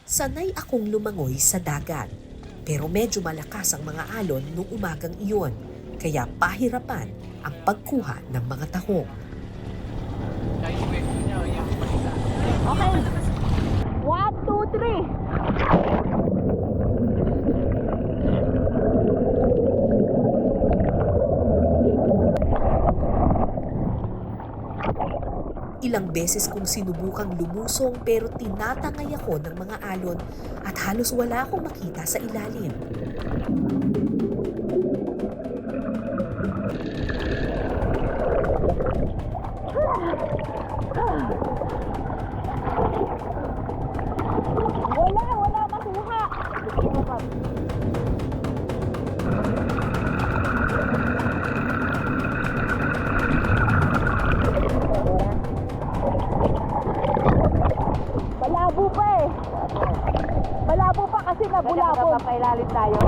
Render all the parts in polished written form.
Sanay akong lumangoy sa dagat, pero medyo malakas ang mga alon nung umagang iyon, kaya pahirapan ang pagkuha ng mga tahong. Okay. 1, 2, 3. Ilang beses kong sinubukang lumusong pero tinatangay ako ng mga alon at halos wala akong makita sa ilalim. Wala makuha. Malabo pa eh. Malabo pa kasi nabulabog. Papailalim tayo.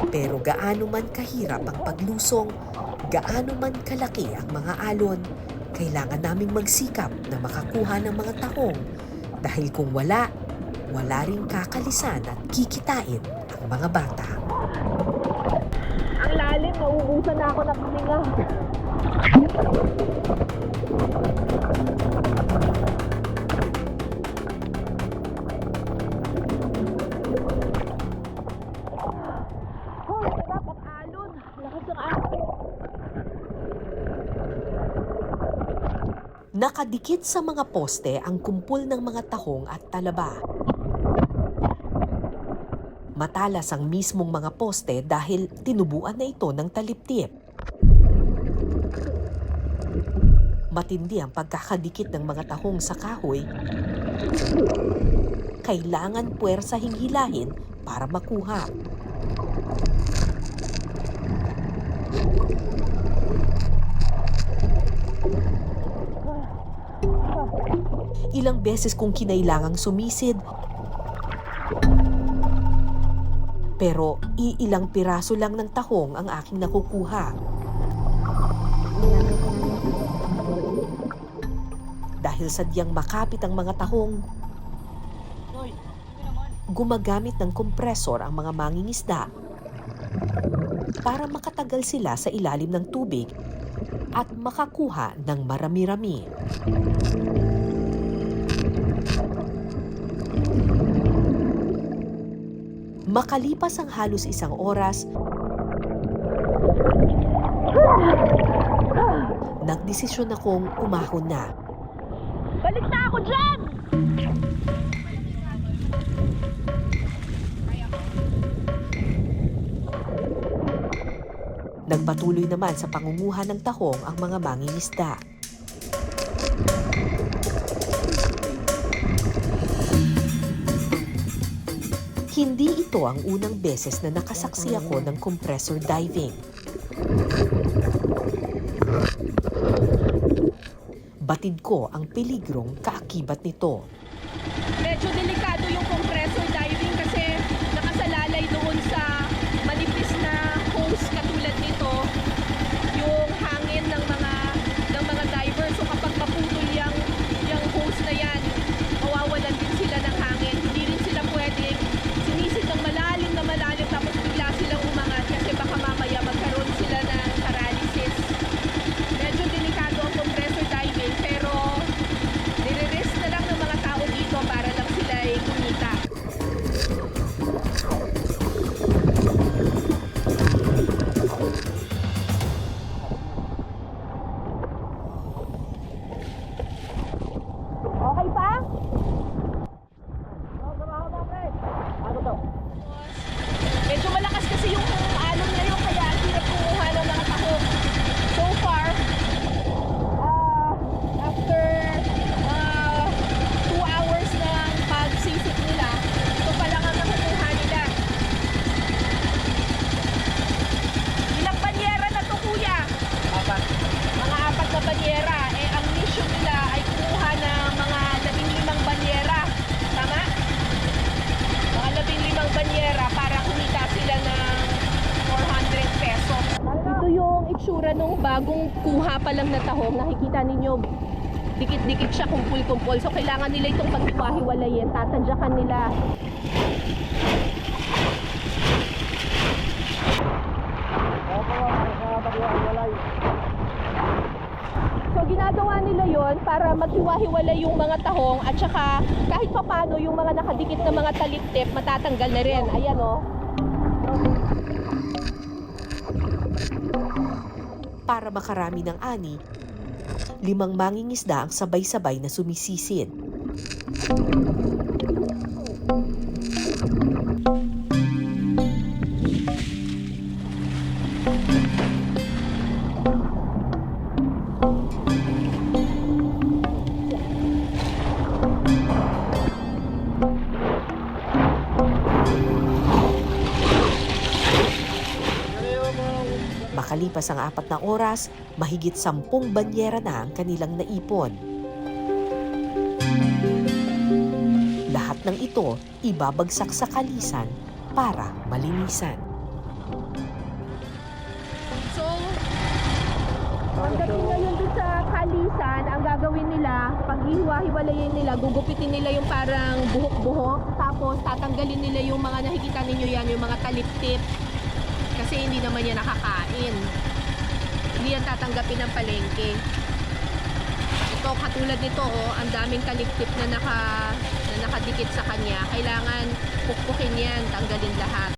Pero gaano man kahirap ang paglusong, gaano man kalaki ang mga alon, kailangan naming magsikap na makakuha ng mga tahong dahil kung wala ring kakalisan at kikitain ang mga bata. Ang lalim, nauubusan na ako ng hininga. Hoy, sarap ang alon. Lakas ng alon. Nakadikit sa mga poste ang kumpol ng mga tahong at talaba. Matalas ang mismong mga poste dahil tinubuan na ito ng taliptip. Matindi ang pagkakadikit ng mga tahong sa kahoy. Kailangan puwersahing hilahin para makuha. Ilang beses kong kinailangang sumisid, pero iilang piraso lang ng tahong ang aking nakukuha. Dahil sadyang makapit ang mga tahong, gumagamit ng kompresor ang mga mangingisda para makatagal sila sa ilalim ng tubig at makakuha ng marami-rami. Makalipas ang halos 1 oras, nagdesisyon akong umahon na. Balik na ako dyan! Nagpatuloy naman sa pangunguha ng tahong ang mga mangingisda. Hindi ito ang unang beses na nakasaksi ako ng compressor diving. Batid ko ang peligrong kaakibat nito. Medyo delikado yung compressor diving kasi nakasalalay doon sa manipis na hose katulad nito yung hangin ng mga divers. So kapag maputol yung hose na yan, mawawalan din sila ng hangin. Hindi rin sila pwedeng sinisid ng malalim na malalim tapos bigla silang umangat kasi baka mamaya magkaroon sila ng paralysis. Medyo delikado ang compressor diving pero nire-risk na lang ng mga tao dito para lang sila ay kumita. Okay pa? Medyo malakas kasi yung alon ngayon kaya ang hirap kumuha ng mga tahong. So far, after 2 hours ng pagsisip nila, ito pa lang ang nakukuha nila. Ilang banyera na to, kuya? Mga 4 na banyera. Ang mission nila ay kumuha ng mga 15 banyera. Tama? Mga 15 banyera para kumita sila ng 400 pesos. Ito yung itsura nung bagong kuha pa lang na tahong. Nakikita ninyo, dikit-dikit siya, kumpul-kumpul. So kailangan nila itong paghiwa-hiwalayin, tatadyakan nila. So ginagawa nila yon para maghiwa-hiwalay yung mga tahong at saka kahit papano yung mga nakadikit na mga taliktip matatanggal na rin. Ayan oh. Para makarami ng ani, 5 mangingisda ang sabay-sabay na sumisisid. Makalipas ang 4 na oras, mahigit 10 banyera na ang kanilang naipon. Lahat ng ito ibabagsak sa kalisan para malinisan. So, pagdating ngayon dun sa kalisan, ang gagawin nila, paghihiwa-hiwalayin nila, gugupitin nila yung parang buhok-buhok, tapos tatanggalin nila yung mga nakikita ninyo yan, yung mga talip-tip. Kasi hindi naman yan nakakain. Hindi yan tatanggapin ng palengke. Ito, katulad nito, oh, ang daming talip-tip na nakadikit sa kanya. Kailangan pukpukin yan, tanggalin lahat.